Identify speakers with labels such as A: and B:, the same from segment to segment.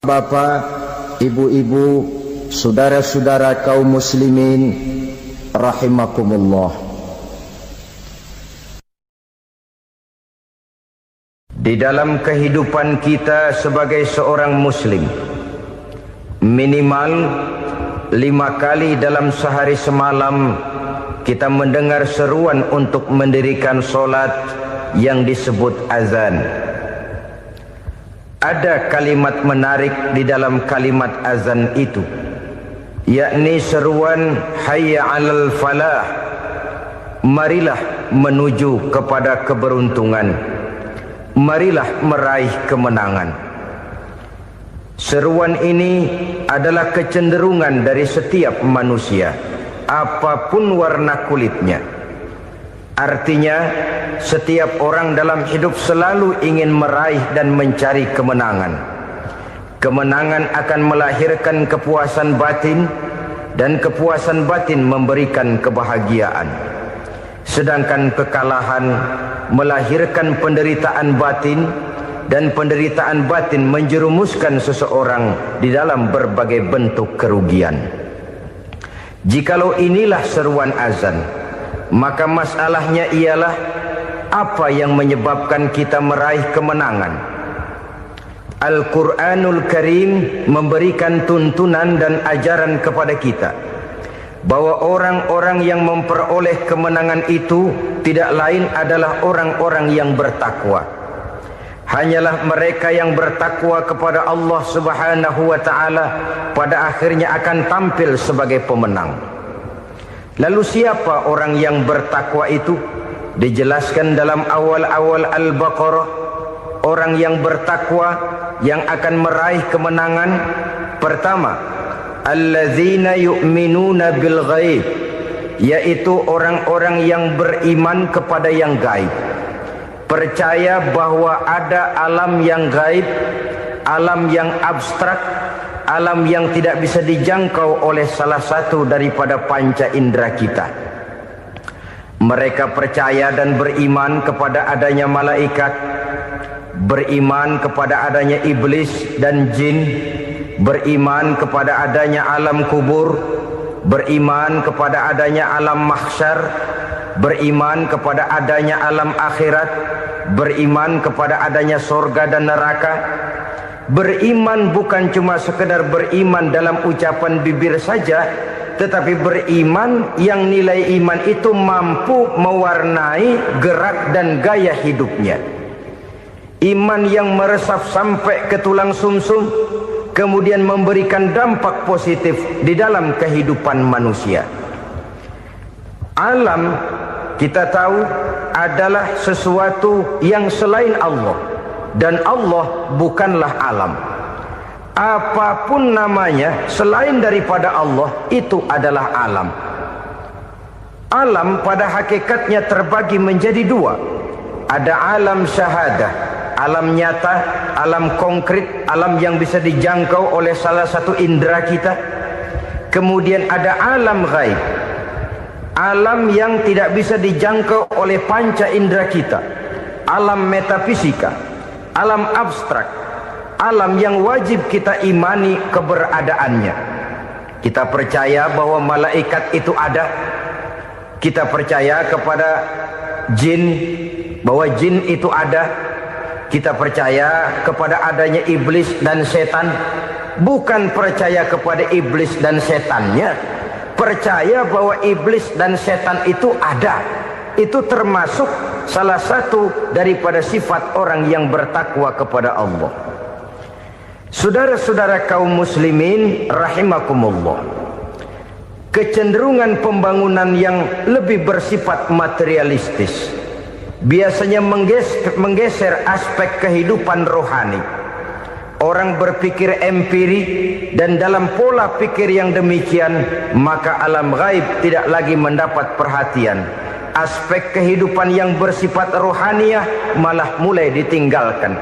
A: Bapak, ibu-ibu, saudara-saudara kaum muslimin rahimakumullah. Di dalam kehidupan kita sebagai seorang muslim, minimal 5 kali dalam sehari semalam kita mendengar seruan untuk mendirikan solat yang disebut azan. Ada kalimat menarik di dalam kalimat azan itu, yakni seruan hayya 'alal falah, marilah menuju kepada keberuntungan, marilah meraih kemenangan. Seruan ini adalah kecenderungan dari setiap manusia, apapun warna kulitnya. Artinya, setiap orang dalam hidup selalu ingin meraih dan mencari kemenangan. Kemenangan akan melahirkan kepuasan batin, dan kepuasan batin memberikan kebahagiaan. Sedangkan kekalahan melahirkan penderitaan batin, dan penderitaan batin menjerumuskan seseorang di dalam berbagai bentuk kerugian. Jikalau inilah seruan azan, maka masalahnya ialah apa yang menyebabkan kita meraih kemenangan. Al-Quranul Karim memberikan tuntunan dan ajaran kepada kita bahwa orang-orang yang memperoleh kemenangan itu tidak lain adalah orang-orang yang bertakwa. Hanyalah mereka yang bertakwa kepada Allah Subhanahu wa ta'ala pada akhirnya akan tampil sebagai pemenang. Lalu siapa orang yang bertakwa itu? Dijelaskan dalam awal-awal Al-Baqarah, orang yang bertakwa yang akan meraih kemenangan. Pertama, alladzina yu'minuna bil ghaib, yaitu orang-orang yang beriman kepada yang gaib, percaya bahwa ada alam yang gaib, alam yang abstrak, alam yang tidak bisa dijangkau oleh salah satu daripada panca indera kita. Mereka percaya dan beriman kepada adanya malaikat, beriman kepada adanya iblis dan jin, beriman kepada adanya alam kubur, beriman kepada adanya alam mahsyar, beriman kepada adanya alam akhirat, beriman kepada adanya surga dan neraka. Beriman bukan cuma sekedar beriman dalam ucapan bibir saja, tetapi beriman yang nilai iman itu mampu mewarnai gerak dan gaya hidupnya. Iman yang meresap sampai ke tulang sumsum, kemudian memberikan dampak positif di dalam kehidupan manusia. Alam, kita tahu, adalah sesuatu yang selain Allah, dan Allah bukanlah alam. Apapun namanya selain daripada Allah, itu adalah alam. Alam pada hakikatnya terbagi menjadi 2. Ada alam syahadah, alam nyata, alam konkret, alam yang bisa dijangkau oleh salah satu indera kita. Kemudian ada alam ghaib, alam yang tidak bisa dijangkau oleh panca indera kita, alam metafisika, alam abstrak, alam yang wajib kita imani keberadaannya. Kita percaya bahwa malaikat itu ada, kita percaya kepada jin, bahwa jin itu ada, kita percaya kepada adanya iblis dan setan. Bukan percaya kepada iblis dan setannya, percaya bahwa iblis dan setan itu ada. Itu termasuk salah satu daripada sifat orang yang bertakwa kepada Allah. Saudara-saudara kaum muslimin rahimakumullah, kecenderungan pembangunan yang lebih bersifat materialistis biasanya menggeser aspek kehidupan rohani. Orang berpikir empiri, dan dalam pola pikir yang demikian, maka alam gaib tidak lagi mendapat perhatian. Aspek kehidupan yang bersifat rohaniah malah mulai ditinggalkan.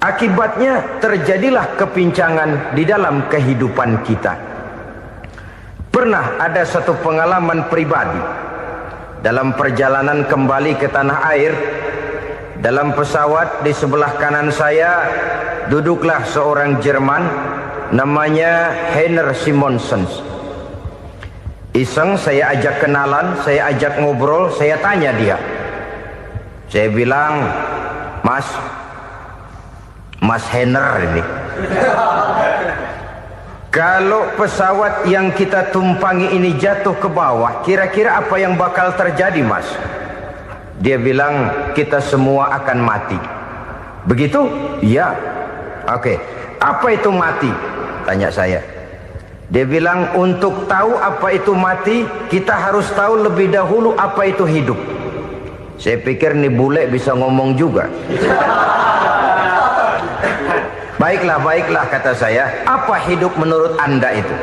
A: Akibatnya terjadilah kepincangan di dalam kehidupan kita. Pernah ada satu pengalaman pribadi dalam perjalanan kembali ke tanah air. Dalam pesawat di sebelah kanan saya duduklah seorang Jerman namanya Heiner Simonsen. Iseng saya ajak kenalan, saya ajak ngobrol, saya tanya dia. Saya bilang, Mas Heiner ini, kalau pesawat yang kita tumpangi ini jatuh ke bawah, kira-kira apa yang bakal terjadi, Mas? Dia bilang, kita semua akan mati. Begitu? Iya. Oke. Apa itu mati? Tanya saya. Dia bilang, untuk tahu apa itu mati, kita harus tahu lebih dahulu apa itu hidup. Saya pikir nih bule bisa ngomong juga. Baiklah kata saya. Apa hidup menurut Anda itu?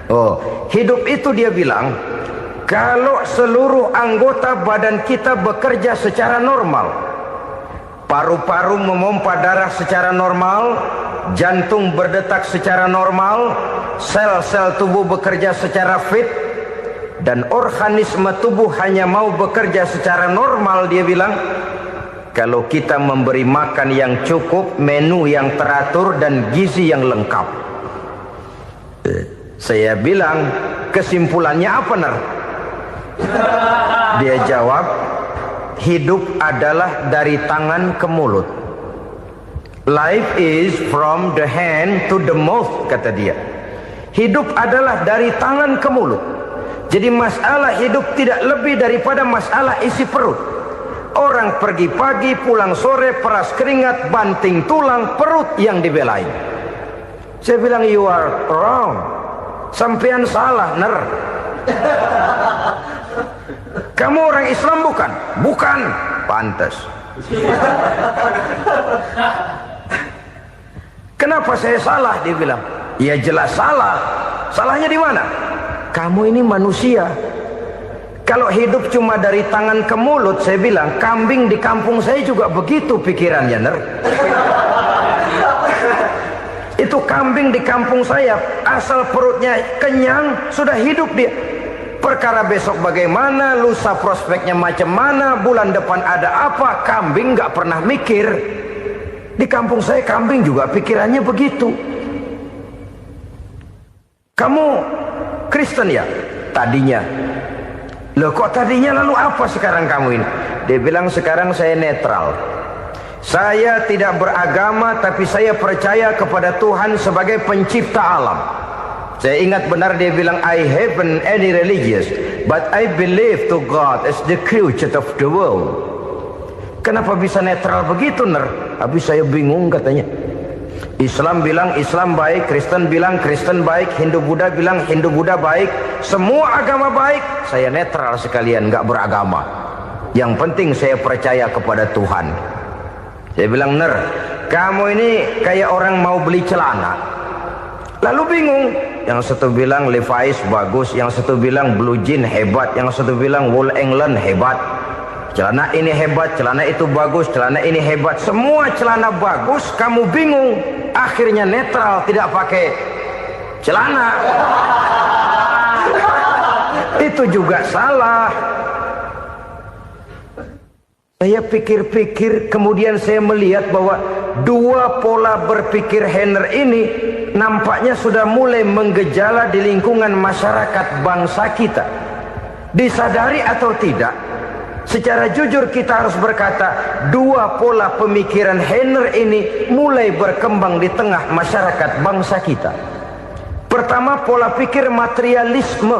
A: Oh, hidup itu dia bilang, kalau seluruh anggota badan kita bekerja secara normal. Paru-paru memompa darah secara normal, jantung berdetak secara normal, sel-sel tubuh bekerja secara fit, dan organisme tubuh hanya mau bekerja secara normal. Dia bilang, kalau kita memberi makan yang cukup, menu yang teratur, dan gizi yang lengkap. Saya bilang, kesimpulannya apa, Ner? Dia jawab, hidup adalah dari tangan ke mulut. Life is from the hand to the mouth, kata dia. Hidup adalah dari tangan ke mulut. Jadi masalah hidup tidak lebih daripada masalah isi perut. Orang pergi pagi, pulang sore, peras keringat, banting tulang, perut yang dibelain. Saya bilang, you are wrong. Sampean salah, Ner. Kamu orang Islam bukan? Bukan. Pantas. Kenapa saya salah? Dia bilang, ya jelas salah. Salahnya di mana? Kamu ini manusia. Kalau hidup cuma dari tangan ke mulut, saya bilang, kambing di kampung saya juga begitu pikirannya, Ner. Itu kambing di kampung saya, asal perutnya kenyang, sudah hidup dia. Perkara besok bagaimana, lusa prospeknya macam mana, bulan depan ada apa, kambing nggak pernah mikir. Di kampung saya kambing juga pikirannya begitu. Kamu Kristen ya? Tadinya. Loh kok tadinya, lalu apa sekarang kamu ini? Dia bilang, sekarang saya netral. Saya tidak beragama, tapi saya percaya kepada Tuhan sebagai pencipta alam. Saya ingat benar dia bilang, I haven't any religious, but I believe to God as the creator of the world. Kenapa bisa netral begitu, Ner? Habis saya bingung katanya. Islam bilang Islam baik, Kristen bilang Kristen baik, Hindu Buddha bilang Hindu Buddha baik, semua agama baik. Saya netral sekalian, nggak beragama. Yang penting saya percaya kepada Tuhan. Saya bilang, Ner, kamu ini kayak orang mau beli celana. Lalu bingung, yang satu bilang Levi's bagus, yang satu bilang Blue Jean hebat, yang satu bilang Wool England hebat. Celana ini hebat, celana itu bagus, celana ini hebat. Semua celana bagus, kamu bingung. Akhirnya netral, tidak pakai celana. Itu juga salah. Saya pikir-pikir, kemudian saya melihat bahwa dua pola berpikir Heiner ini nampaknya sudah mulai menggejala di lingkungan masyarakat bangsa kita. Disadari atau tidak, secara jujur kita harus berkata, dua pola pemikiran Heiner ini mulai berkembang di tengah masyarakat bangsa kita. Pertama, pola pikir materialisme.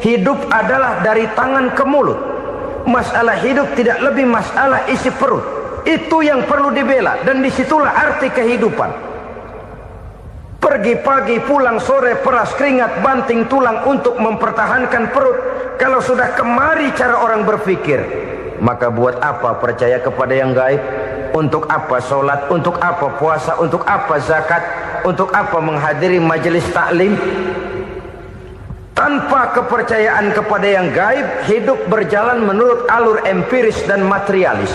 A: Hidup adalah dari tangan ke mulut. Masalah hidup tidak lebih masalah isi perut. Itu yang perlu dibela, dan disitulah arti kehidupan. Pergi pagi, pulang sore, peras keringat, banting tulang untuk mempertahankan perut. Kalau sudah kemari cara orang berpikir, maka buat apa percaya kepada yang gaib? Untuk apa sholat? Untuk apa puasa? Untuk apa zakat? Untuk apa menghadiri majelis taklim? Tanpa kepercayaan kepada yang gaib, hidup berjalan menurut alur empiris dan materialis.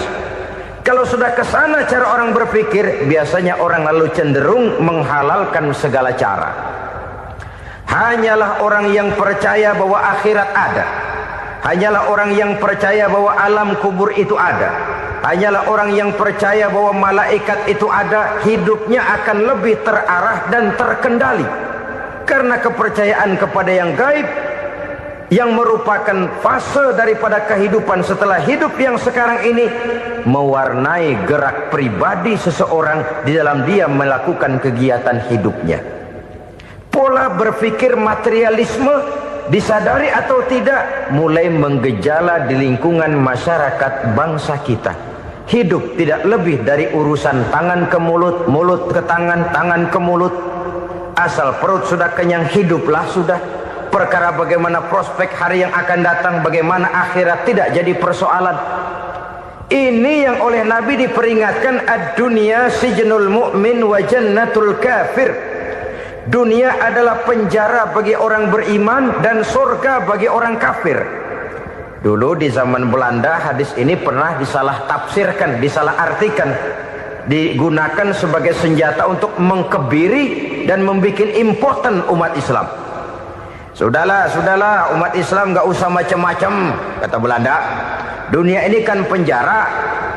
A: Kalau sudah ke sana cara orang berpikir, biasanya orang lalu cenderung menghalalkan segala cara. Hanyalah orang yang percaya bahwa akhirat ada. Hanyalah orang yang percaya bahwa alam kubur itu ada. hanyalah orang yang percaya bahwa malaikat itu ada, hidupnya akan lebih terarah dan terkendali. Karena kepercayaan kepada yang gaib, yang merupakan fase daripada kehidupan setelah hidup yang sekarang ini, mewarnai gerak pribadi seseorang di dalam dia melakukan kegiatan hidupnya. Pola berpikir materialisme, disadari atau tidak, mulai menggejala di lingkungan masyarakat bangsa kita. Hidup tidak lebih dari urusan tangan ke mulut, mulut ke tangan, tangan ke mulut. Asal perut sudah kenyang, hiduplah sudah. Perkara bagaimana prospek hari yang akan datang, bagaimana akhirat, tidak jadi persoalan. Ini yang oleh Nabi diperingatkan, ad-dunya sijnul mu'min wa jannatul kafir. Dunia adalah penjara bagi orang beriman dan surga bagi orang kafir. Dulu di zaman Belanda hadis ini pernah disalah tafsirkan, disalah artikan, digunakan sebagai senjata untuk mengkebiri dan membuat impoten umat Islam. Sudahlah umat Islam gak usah macam-macam, kata Belanda. Dunia ini kan penjara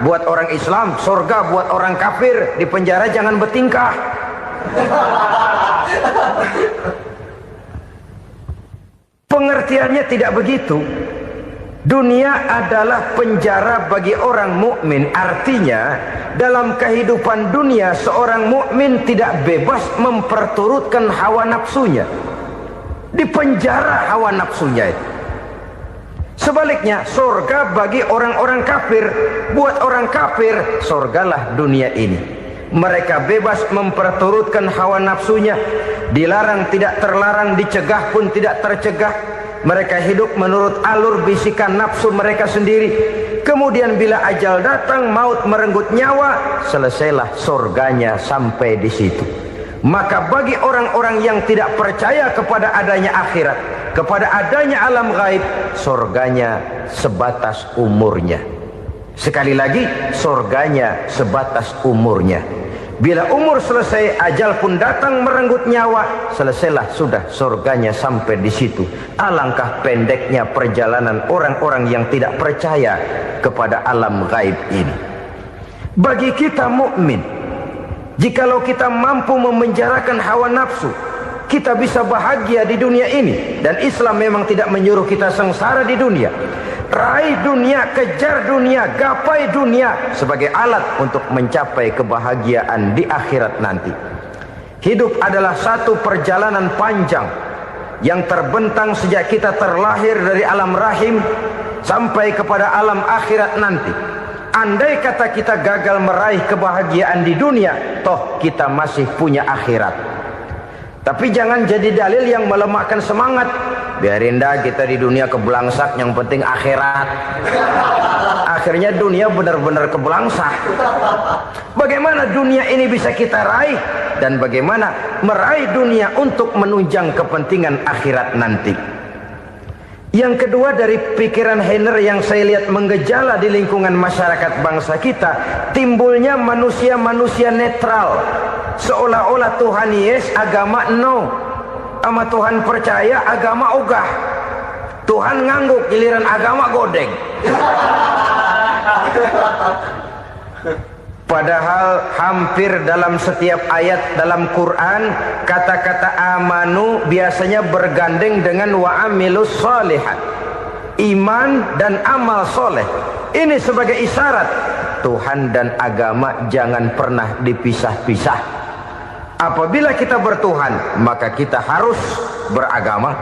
A: buat orang Islam, surga buat orang kafir. Di penjara jangan bertingkah. Pengertiannya tidak begitu. Dunia adalah penjara bagi orang mukmin. Artinya dalam kehidupan dunia seorang mukmin tidak bebas memperturutkan hawa nafsunya. Di penjara hawa nafsunya itu. Sebaliknya surga bagi orang-orang kafir. Buat orang kafir surgalah dunia ini. Mereka bebas memperturutkan hawa nafsunya, dilarang tidak terlarang, dicegah pun tidak tercegah. Mereka hidup menurut alur bisikan nafsu mereka sendiri. Kemudian bila ajal datang, maut merenggut nyawa, selesailah surganya sampai di situ. Maka bagi orang-orang yang tidak percaya kepada adanya akhirat, kepada adanya alam gaib, surganya sebatas umurnya. Sekali lagi, surganya sebatas umurnya. Bila umur selesai, ajal pun datang merenggut nyawa, selesailah sudah surganya sampai di situ. Alangkah pendeknya perjalanan orang-orang yang tidak percaya kepada alam gaib ini. Bagi kita mukmin, jikalau kita mampu memenjarakan hawa nafsu, kita bisa bahagia di dunia ini. Dan Islam memang tidak menyuruh kita sengsara di dunia. Raih dunia, kejar dunia, gapai dunia sebagai alat untuk mencapai kebahagiaan di akhirat nanti. Hidup adalah satu perjalanan panjang yang terbentang sejak kita terlahir dari alam rahim sampai kepada alam akhirat nanti. Andai kata kita gagal meraih kebahagiaan di dunia, toh kita masih punya akhirat. Tapi jangan jadi dalil yang melemahkan semangat. Biarin dah kita di dunia kebelangsak, yang penting akhirat. Akhirnya dunia benar-benar kebelangsak. Bagaimana dunia ini bisa kita raih, dan bagaimana meraih dunia untuk menunjang kepentingan akhirat nanti. Yang kedua, dari pikiran Heiner yang saya lihat menggejala di lingkungan masyarakat bangsa kita, timbulnya manusia-manusia netral. Seolah-olah Tuhan yes, agama no. Sama Tuhan percaya, agama ogah. Tuhan ngangguk, giliran agama godeng. Padahal hampir dalam setiap ayat dalam Quran, kata-kata amanu biasanya bergandeng dengan wa amilus sholihat. Iman dan amal soleh. Ini sebagai isyarat Tuhan dan agama jangan pernah dipisah-pisah. Apabila kita bertuhan, maka kita harus beragama.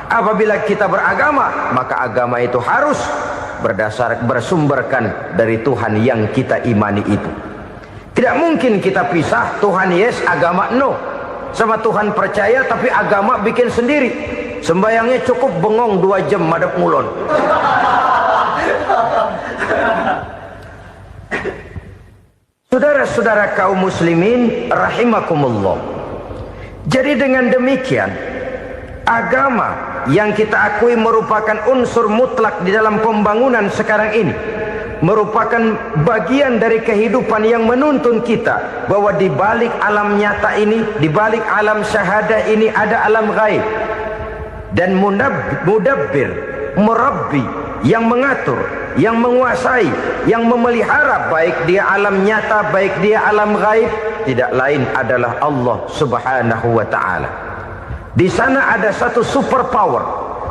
A: Apabila kita beragama, maka agama itu harus bersumberkan dari Tuhan yang kita imani itu. Tidak mungkin kita pisah, Tuhan yes, agama no. Sama Tuhan percaya tapi agama bikin sendiri. Sembayangnya cukup bengong 2 jam madep ngulon. Saudara-saudara kaum muslimin rahimakumullah. Jadi dengan demikian, agama yang kita akui merupakan unsur mutlak di dalam pembangunan sekarang ini, merupakan bagian dari kehidupan yang menuntun kita bahwa di balik alam nyata ini, di balik alam syahadah ini ada alam gaib. Dan mudabbir, murabbi yang mengatur, yang menguasai, yang memelihara, baik dia alam nyata, baik dia alam gaib, tidak lain adalah Allah Subhanahu wa ta'ala. Di sana ada satu super power,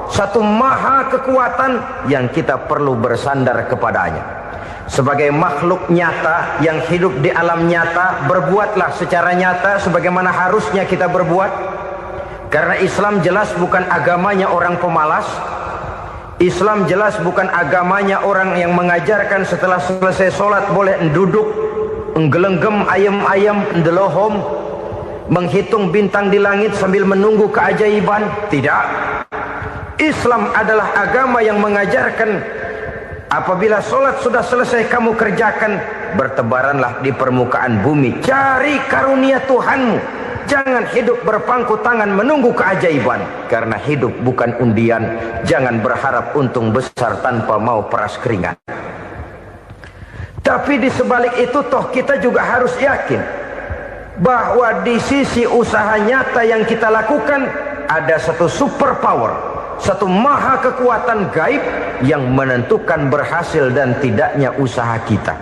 A: satu maha kekuatan yang kita perlu bersandar kepadanya. Sebagai makhluk nyata yang hidup di alam nyata, berbuatlah secara nyata sebagaimana harusnya kita berbuat. Karena Islam jelas bukan agamanya orang pemalas. Islam jelas bukan agamanya orang yang mengajarkan setelah selesai sholat boleh duduk, nggelenggem ayam-ayam, ndelohom, menghitung bintang di langit sambil menunggu keajaiban. Tidak. Islam adalah agama yang mengajarkan apabila sholat sudah selesai kamu kerjakan, bertebaranlah di permukaan bumi, cari karunia Tuhanmu. Jangan hidup berpangku tangan menunggu keajaiban. Karena hidup bukan undian. Jangan berharap untung besar tanpa mau peras keringat. Tapi di sebalik itu toh kita juga harus yakin bahwa di sisi usaha nyata yang kita lakukan ada satu super power, satu maha kekuatan gaib yang menentukan berhasil dan tidaknya usaha kita.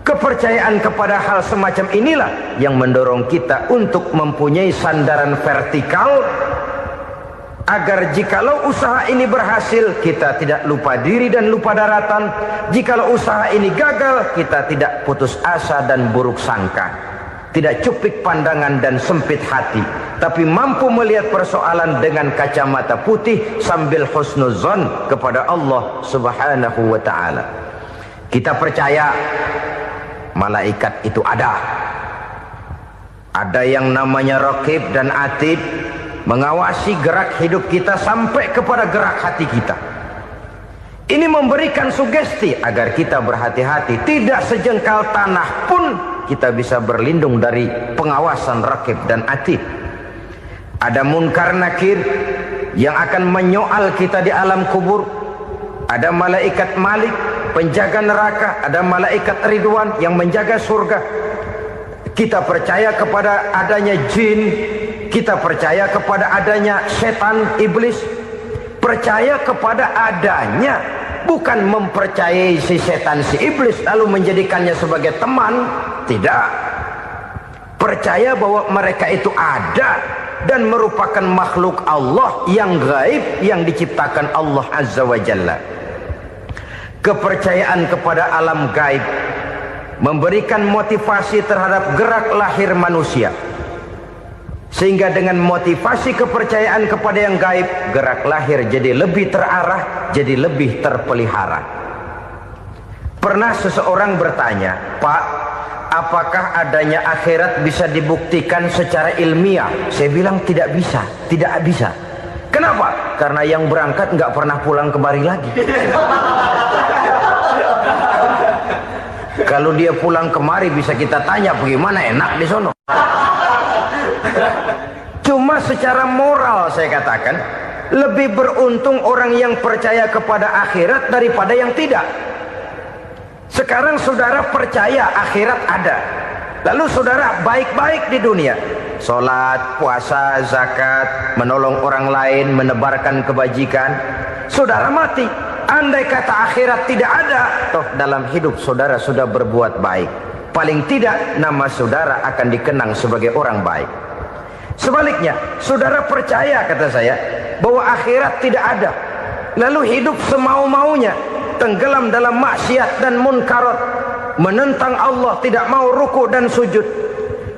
A: Kepercayaan kepada hal semacam inilah yang mendorong kita untuk mempunyai sandaran vertikal, agar jikalau usaha ini berhasil, kita tidak lupa diri dan lupa daratan. Jikalau usaha ini gagal, kita tidak putus asa dan buruk sangka, tidak cupik pandangan dan sempit hati, tapi mampu melihat persoalan dengan kacamata putih sambil husnuzon kepada Allah Subhanahu wa ta'ala. Kita percaya malaikat itu ada. Ada yang namanya Raqib dan Atid, mengawasi gerak hidup kita sampai kepada gerak hati kita. Ini memberikan sugesti agar kita berhati-hati. Tidak sejengkal tanah pun kita bisa berlindung dari pengawasan Raqib dan Atid. Ada Munkar Nakir yang akan menyoal kita di alam kubur. Ada malaikat Malik, penjaga neraka. Ada malaikat Ridwan yang menjaga surga. Kita percaya kepada adanya jin, kita percaya kepada adanya setan, iblis. Percaya kepada adanya, bukan mempercayai si setan, si iblis lalu menjadikannya sebagai teman. Tidak. Percaya bahwa mereka itu ada dan merupakan makhluk Allah yang gaib, yang diciptakan Allah Azza wa Jalla. Kepercayaan kepada alam gaib memberikan motivasi terhadap gerak lahir manusia, sehingga dengan motivasi kepercayaan kepada yang gaib, gerak lahir jadi lebih terarah, jadi lebih terpelihara. Pernah seseorang bertanya, "Pak, apakah adanya akhirat bisa dibuktikan secara ilmiah?" Saya bilang tidak bisa, tidak bisa. Kenapa? Karena yang berangkat nggak pernah pulang kembali lagi. Kalau dia pulang kemari bisa kita tanya bagaimana enak di sono. Cuma secara moral saya katakan, lebih beruntung orang yang percaya kepada akhirat daripada yang tidak. Sekarang saudara percaya akhirat ada, lalu saudara baik-baik di dunia, sholat, puasa, zakat, menolong orang lain, menebarkan kebajikan. Saudara mati, andai kata akhirat tidak ada, toh dalam hidup saudara sudah berbuat baik. Paling tidak nama saudara akan dikenang sebagai orang baik. Sebaliknya, saudara percaya, kata saya, bahwa akhirat tidak ada, lalu hidup semau-maunya, tenggelam dalam maksiat dan munkarat, menentang Allah, tidak mau ruku dan sujud.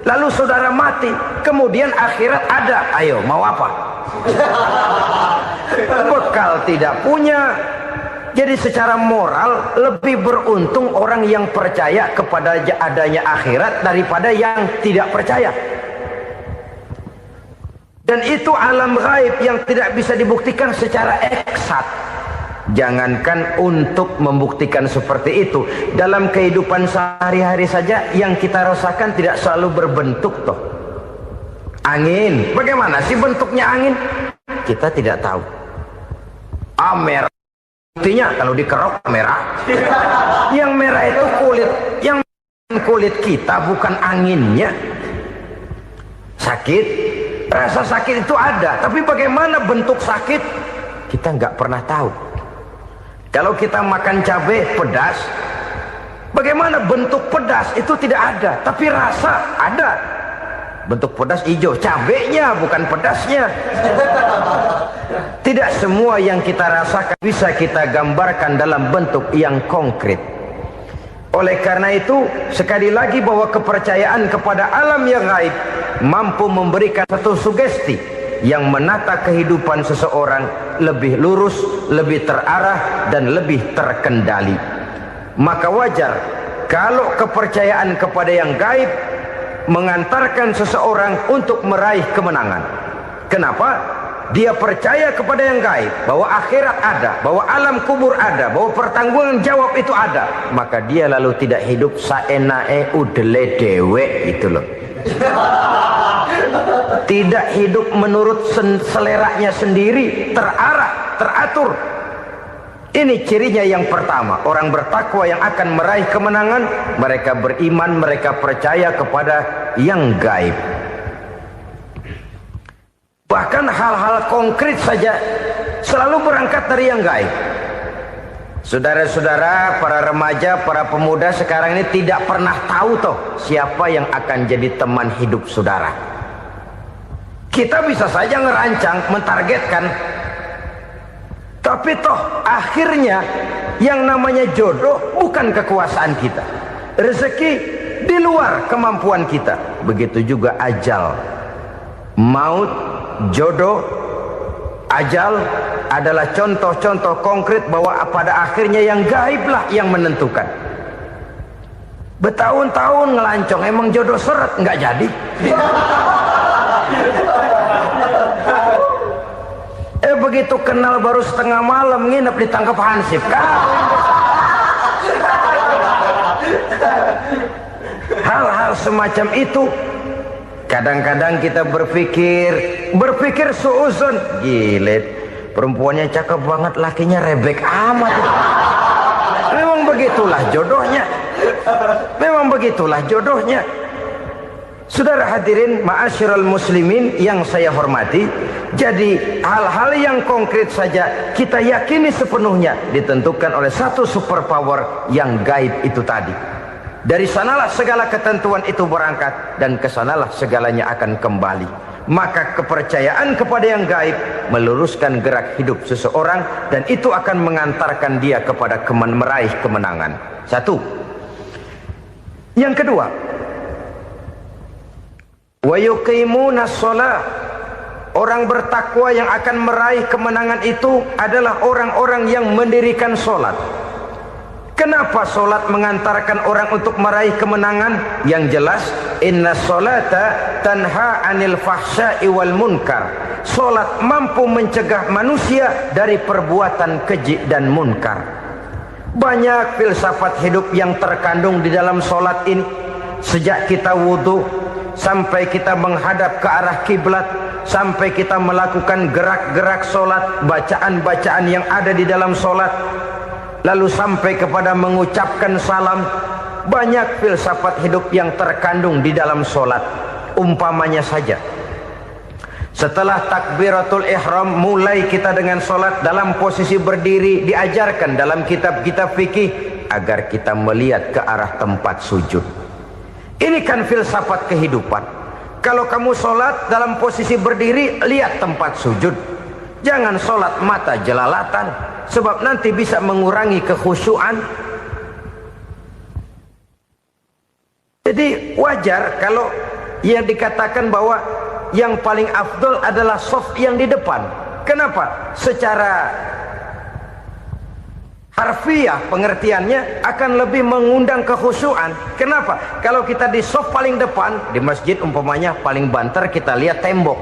A: Lalu saudara mati, kemudian akhirat ada. Ayo, mau apa? Bekal tidak punya. Jadi secara moral lebih beruntung orang yang percaya kepada adanya akhirat daripada yang tidak percaya. Dan itu alam gaib yang tidak bisa dibuktikan secara eksat. Jangankan untuk membuktikan seperti itu, dalam kehidupan sehari-hari saja yang kita rasakan tidak selalu berbentuk toh. Angin, bagaimana sih bentuknya angin? Kita tidak tahu. Merah, buktinya kalau dikerok merah. Yang merah itu kulit, yang kulit kita bukan anginnya. Sakit, rasa sakit itu ada, tapi bagaimana bentuk sakit kita nggak pernah tahu. Kalau kita makan cabai pedas, bagaimana bentuk pedas itu tidak ada, tapi rasa ada. Bentuk pedas hijau, cabainya bukan pedasnya. Tidak semua yang kita rasakan bisa kita gambarkan dalam bentuk yang konkret. Oleh karena itu, sekali lagi bahwa kepercayaan kepada alam yang gaib mampu memberikan satu sugesti yang menata kehidupan seseorang lebih lurus, lebih terarah, dan lebih terkendali. Maka wajar kalau kepercayaan kepada yang gaib mengantarkan seseorang untuk meraih kemenangan. Kenapa? Dia percaya kepada yang gaib, bahwa akhirat ada, bahwa alam kubur ada, bahwa pertanggungan jawab itu ada. Maka dia lalu tidak hidup saenae udele dewe, itu loh. Tidak hidup menurut seleranya sendiri, terarah, teratur. Ini cirinya yang pertama. Orang bertakwa yang akan meraih kemenangan, mereka beriman, mereka percaya kepada yang gaib. Bahkan hal-hal konkret saja selalu berangkat dari yang gaib. Saudara-saudara, para remaja, para pemuda sekarang ini tidak pernah tahu toh siapa yang akan jadi teman hidup saudara. Kita bisa saja ngerancang, mentargetkan, tapi toh akhirnya yang namanya jodoh bukan kekuasaan kita. Rezeki di luar kemampuan kita. Begitu juga ajal, maut, jodoh, ajal adalah contoh-contoh konkret bahwa pada akhirnya yang gaiblah yang menentukan. Bertahun-tahun ngelancong, emang jodoh seret nggak jadi. Begitu kenal baru setengah malam nginep ditangkap hansip kan. Hal-hal semacam itu kadang-kadang kita berpikir suuzon, gilet, perempuannya cakep banget, lakinya rebek amat. Memang begitulah jodohnya. Memang begitulah jodohnya. Saudara hadirin ma'asyiral muslimin yang saya hormati, jadi hal-hal yang konkret saja kita yakini sepenuhnya ditentukan oleh satu superpower yang gaib itu tadi. Dari sanalah segala ketentuan itu berangkat dan kesanalah segalanya akan kembali. Maka kepercayaan kepada yang gaib meluruskan gerak hidup seseorang dan itu akan mengantarkan dia kepada meraih kemenangan. Satu. Yang kedua, wa yuqimuna shalah. Orang bertakwa yang akan meraih kemenangan itu adalah orang-orang yang mendirikan sholat. Kenapa sholat mengantarkan orang untuk meraih kemenangan? Yang jelas, inna sholata tanha anil fahsya'i wal munkar. Sholat mampu mencegah manusia dari perbuatan keji dan munkar. Banyak filsafat hidup yang terkandung di dalam sholat ini. Sejak kita wudhu sampai kita menghadap ke arah kiblat, sampai kita melakukan gerak-gerak sholat, bacaan-bacaan yang ada di dalam sholat, lalu sampai kepada mengucapkan salam. Banyak filsafat hidup yang terkandung di dalam sholat. Umpamanya saja, setelah takbiratul ihram mulai kita dengan sholat dalam posisi berdiri, diajarkan dalam kitab-kitab fikih agar kita melihat ke arah tempat sujud. Ini kan filsafat kehidupan. Kalau kamu sholat dalam posisi berdiri, lihat tempat sujud. Jangan sholat mata jelalatan, sebab nanti bisa mengurangi kekhusyuan. Jadi wajar kalau yang dikatakan bahwa yang paling afdol adalah shaf yang di depan. Kenapa? Secara harfiah pengertiannya akan lebih mengundang kekhusyuan. Kenapa? Kalau kita di shaf paling depan di masjid umpamanya paling banter kita lihat tembok.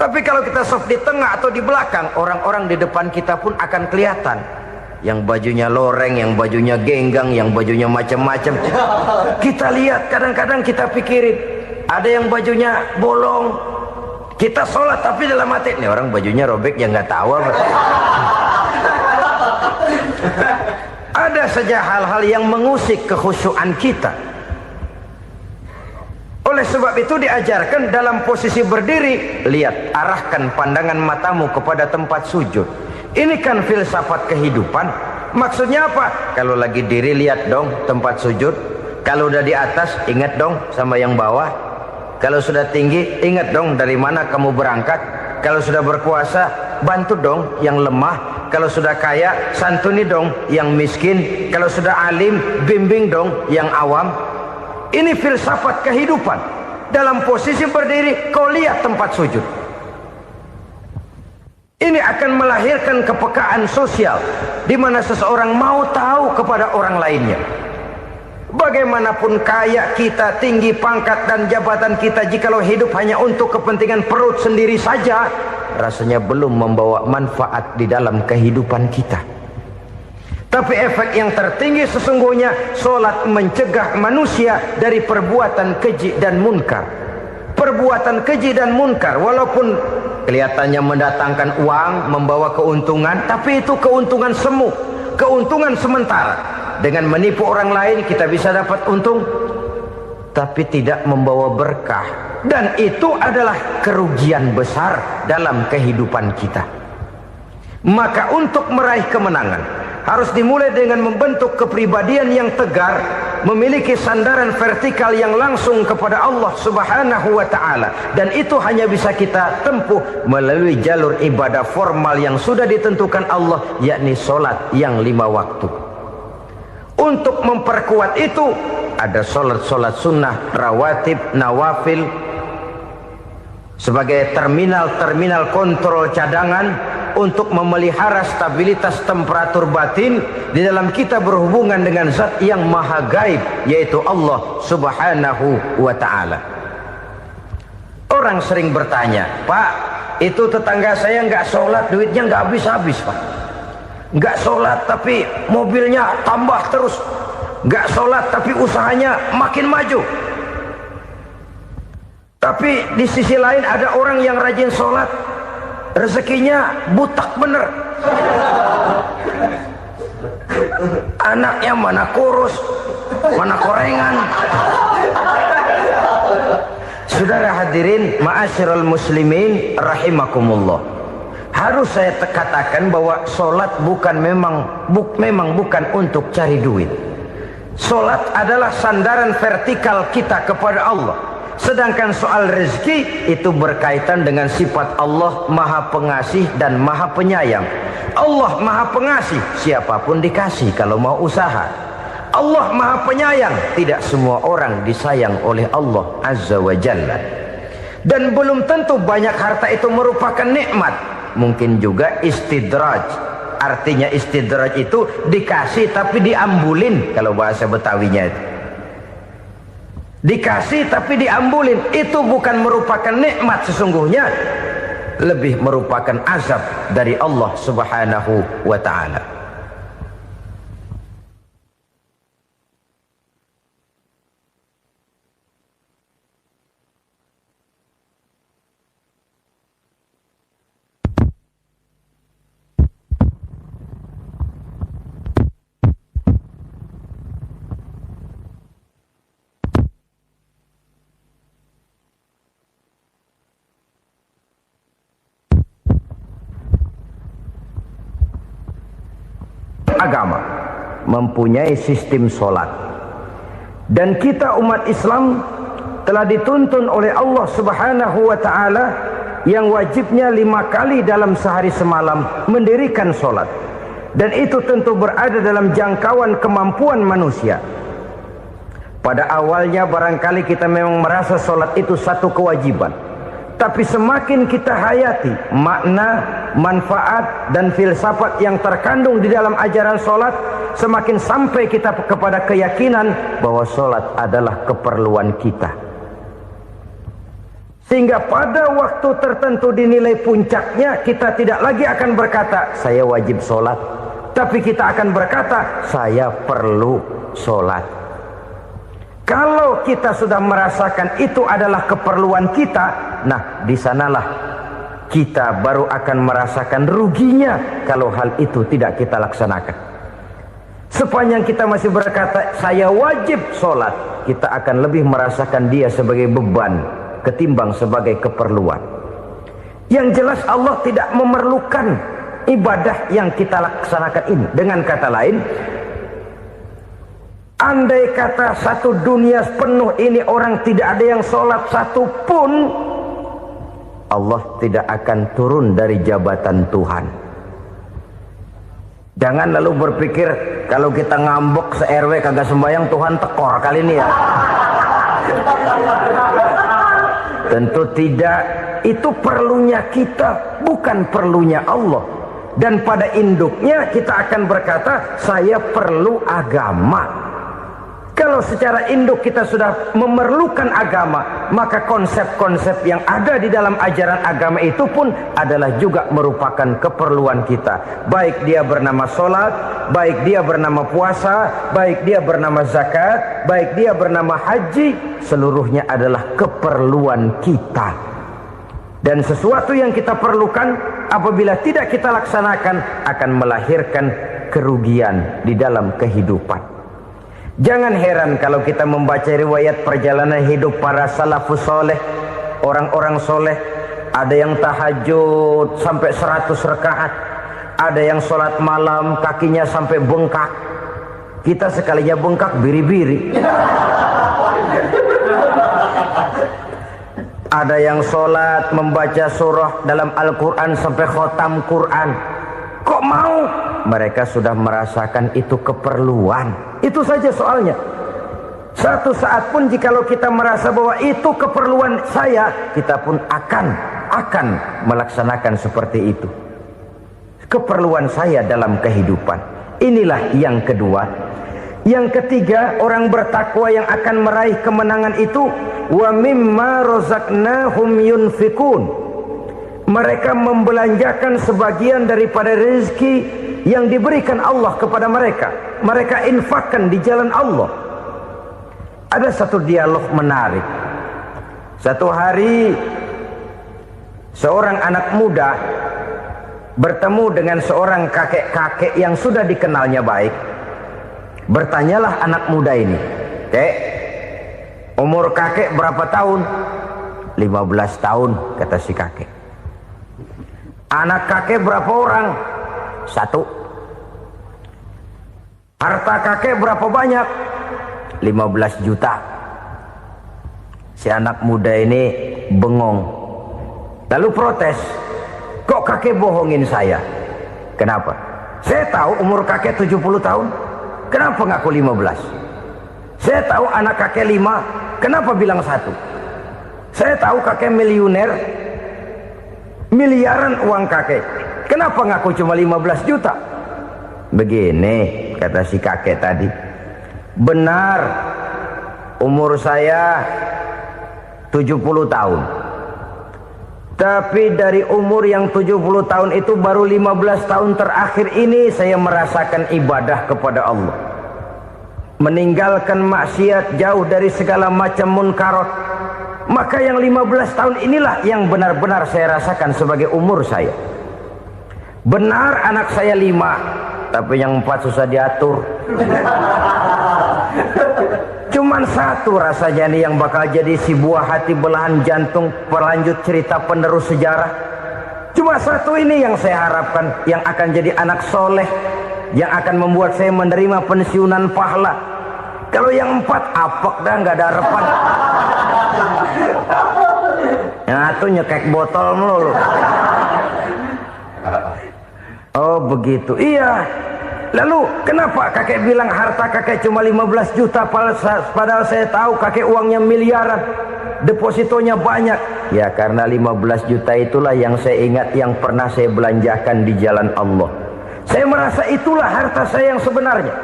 A: Tapi kalau kita shaf di tengah atau di belakang, orang-orang di depan kita pun akan kelihatan. Yang bajunya loreng, yang bajunya genggang, yang bajunya macam-macam. Kita lihat, kadang-kadang kita pikirin, ada yang bajunya bolong. Kita sholat tapi dalam hati, nih orang bajunya robek yang nggak tahu apa. Ada saja hal-hal yang mengusik kekhusyuan kita. Oleh sebab itu diajarkan dalam posisi berdiri, lihat, arahkan pandangan matamu kepada tempat sujud. Ini kan filsafat kehidupan. Maksudnya apa? Kalau lagi diri lihat dong tempat sujud. Kalau udah di atas ingat dong sama yang bawah. Kalau sudah tinggi ingat dong dari mana kamu berangkat. Kalau sudah berkuasa bantu dong yang lemah. Kalau sudah kaya santuni dong yang miskin. Kalau sudah alim bimbing dong yang awam. Ini filsafat kehidupan. Dalam posisi berdiri kau lihat tempat sujud. Ini akan melahirkan kepekaan sosial di mana seseorang mau tahu kepada orang lainnya. Bagaimanapun kaya kita, tinggi pangkat dan jabatan kita, jikalau hidup hanya untuk kepentingan perut sendiri saja, rasanya belum membawa manfaat di dalam kehidupan kita. Tapi efek yang tertinggi sesungguhnya, solat mencegah manusia dari perbuatan keji dan munkar. Perbuatan keji dan munkar walaupun kelihatannya mendatangkan uang, membawa keuntungan, tapi itu keuntungan semu, keuntungan sementara. Dengan menipu orang lain kita bisa dapat untung, tapi tidak membawa berkah. Dan itu adalah kerugian besar dalam kehidupan kita. Maka untuk meraih kemenangan harus dimulai dengan membentuk kepribadian yang tegar, memiliki sandaran vertikal yang langsung kepada Allah Subhanahu wa ta'ala. Dan itu hanya bisa kita tempuh melalui jalur ibadah formal yang sudah ditentukan Allah, yakni solat yang 5 waktu. Untuk memperkuat itu ada solat-solat sunnah, rawatib, nawafil sebagai terminal-terminal kontrol cadangan untuk memelihara stabilitas temperatur batin di dalam kita berhubungan dengan zat yang maha gaib, yaitu Allah Subhanahu wa ta'ala. Orang sering bertanya, Pak, itu tetangga saya nggak sholat, duitnya nggak habis-habis, Pak. Nggak sholat tapi mobilnya tambah terus. Nggak sholat tapi usahanya makin maju. Tapi di sisi lain ada orang yang rajin sholat, rezekinya butak bener. Anaknya mana kurus, mana korengan. Saudara hadirin ma'asyiral muslimin rahimakumullah. Harus saya katakan bahwa solat memang bukan untuk cari duit. Solat adalah sandaran vertikal kita kepada Allah. Sedangkan soal rezeki itu berkaitan dengan sifat Allah maha pengasih dan maha penyayang. Allah maha pengasih, siapapun dikasih kalau mau usaha. Allah maha penyayang, tidak semua orang disayang oleh Allah Azza wa Jalla. Dan belum tentu banyak harta itu merupakan nikmat. Mungkin juga istidraj. Artinya istidraj itu dikasih tapi diambulin, kalau bahasa Betawinya itu. Dikasih tapi diambulin, itu bukan merupakan nikmat sesungguhnya, lebih merupakan azab dari Allah Subhanahu wa ta'ala. Agama mempunyai sistem solat, dan kita umat Islam telah dituntun oleh Allah Subhanahu wa ta'ala yang wajibnya 5 kali dalam sehari semalam mendirikan solat, dan itu tentu berada dalam jangkauan kemampuan manusia. Pada awalnya barangkali kita memang merasa solat itu satu kewajiban, tapi semakin kita hayati makna, manfaat dan filsafat yang terkandung di dalam ajaran solat, semakin sampai kita kepada keyakinan bahwa solat adalah keperluan kita. Sehingga pada waktu tertentu dinilai puncaknya, kita tidak lagi akan berkata saya wajib solat, tapi kita akan berkata saya perlu solat. Kalau kita sudah merasakan itu adalah keperluan kita, nah di sanalah kita baru akan merasakan ruginya kalau hal itu tidak kita laksanakan. Sepanjang kita masih berkata saya wajib sholat, kita akan lebih merasakan dia sebagai beban ketimbang sebagai keperluan. Yang jelas Allah tidak memerlukan ibadah yang kita laksanakan ini. Dengan kata lain, andai kata satu dunia penuh ini orang tidak ada yang sholat satu pun, Allah tidak akan turun dari jabatan Tuhan. Jangan lalu berpikir kalau kita ngambek se-RW kagak sembahyang Tuhan tekor kali ini ya. Tentu tidak. Itu perlunya kita, bukan perlunya Allah. Dan pada induknya kita akan berkata, saya perlu agama. Kalau secara induk kita sudah memerlukan agama, maka konsep-konsep yang ada di dalam ajaran agama itu pun adalah juga merupakan keperluan kita. Baik dia bernama sholat, baik dia bernama puasa, baik dia bernama zakat, baik dia bernama haji, seluruhnya adalah keperluan kita. Dan sesuatu yang kita perlukan apabila tidak kita laksanakan akan melahirkan kerugian di dalam kehidupan. Jangan heran kalau kita membaca riwayat perjalanan hidup para salafus soleh, orang-orang soleh. Ada yang tahajud sampai 100 rakaat, ada yang sholat malam kakinya sampai bengkak. Kita sekalinya bengkak biri-biri. Ada yang sholat membaca surah dalam Al-Quran sampai khotam Quran. Kok mau? Mereka sudah merasakan itu keperluan. Itu saja soalnya. Satu saat pun jikalau kita merasa bahwa itu keperluan saya, kita pun akan melaksanakan seperti itu. Keperluan saya dalam kehidupan. Inilah yang kedua. Yang ketiga, orang bertakwa yang akan meraih kemenangan itu, wa mimma razaqnahum yunfikun. Mereka membelanjakan sebagian daripada rezeki yang diberikan Allah kepada mereka. Mereka infakkan di jalan Allah. Ada satu dialog menarik. Satu hari seorang anak muda bertemu dengan seorang kakek-kakek yang sudah dikenalnya baik. Bertanyalah anak muda ini, "Kek, umur kakek berapa tahun?" 15 tahun, kata si kakek. "Anak kakek berapa orang?" 1. "Harta kakek berapa banyak?" 15 juta. Si anak muda ini bengong. Lalu protes, "Kok kakek bohongin saya?" "Kenapa?" "Saya tahu umur kakek 70 tahun. Kenapa ngaku 15? Saya tahu anak kakek 5. Kenapa bilang 1? Saya tahu kakek miliuner, miliaran uang kakek. Kenapa ngaku cuma 15 juta? Begini, kata si kakek tadi. Benar, umur saya 70 tahun. Tapi dari umur yang 70 tahun itu baru 15 tahun terakhir ini saya merasakan ibadah kepada Allah. Meninggalkan maksiat, jauh dari segala macam munkarat. Maka yang 15 tahun inilah yang benar-benar saya rasakan sebagai umur saya. Benar anak saya 5, tapi yang 4 susah diatur. Cuman 1 rasanya nih yang bakal jadi si buah hati belahan jantung pelanjut cerita penerus sejarah. Cuma 1 ini yang saya harapkan, yang akan jadi anak soleh, yang akan membuat saya menerima pensiunan pahala. Kalau yang 4 apek dah, nggak ada harapan. Yang 1 nyekek botol melulu. Oh begitu, iya. Lalu kenapa kakek bilang harta kakek cuma 15 juta padahal saya tahu kakek uangnya miliaran, depositonya banyak? Ya karena 15 juta itulah yang saya ingat yang pernah saya belanjakan di jalan Allah. Saya merasa itulah harta saya yang sebenarnya.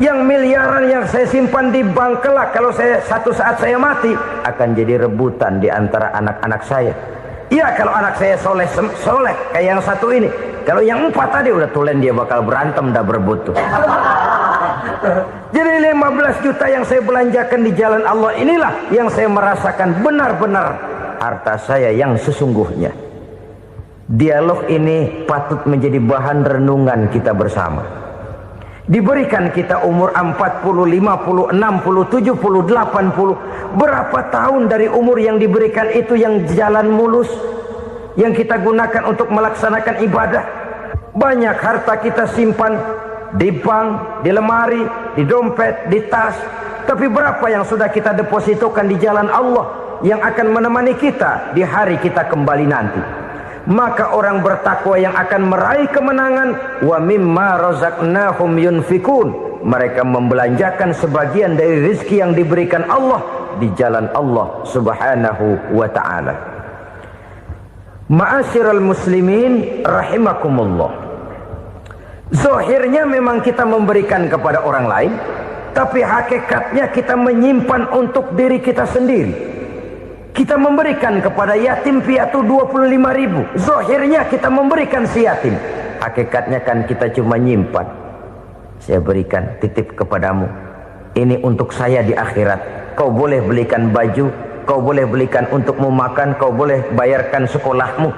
A: Yang miliaran yang saya simpan di bank kelak kalau satu saat saya mati akan jadi rebutan di antara anak-anak saya. Iya kalau anak saya soleh kayak yang 1 ini. Kalau yang 4 tadi udah tulen dia bakal berantem dah berebut tuh. Jadi 15 juta yang saya belanjakan di jalan Allah inilah yang saya merasakan benar-benar harta saya yang sesungguhnya. Dialog ini patut menjadi bahan renungan kita bersama. Diberikan kita umur 40, 50, 60, 70, 80. Berapa tahun dari umur yang diberikan itu yang jalan mulus, yang kita gunakan untuk melaksanakan ibadah? Banyak harta kita simpan di bank, di lemari, di dompet, di tas. Tapi berapa yang sudah kita depositokan di jalan Allah yang akan menemani kita di hari kita kembali nanti? Maka orang bertakwa yang akan meraih kemenangan, wa mimma razaqnahum yunfikun, mereka membelanjakan sebagian dari rezeki yang diberikan Allah di jalan Allah subhanahu wa ta'ala. Ma'asyiral muslimin rahimakumullah, zahirnya memang kita memberikan kepada orang lain, tapi hakikatnya kita menyimpan untuk diri kita sendiri. Kita memberikan kepada yatim piatu 25.000, zahirnya kita memberikan si yatim, hakikatnya kan kita cuma nyimpan. Saya berikan, titip kepadamu, ini untuk saya di akhirat. Kau boleh belikan baju, kau boleh belikan untukmu makan, kau boleh bayarkan sekolahmu.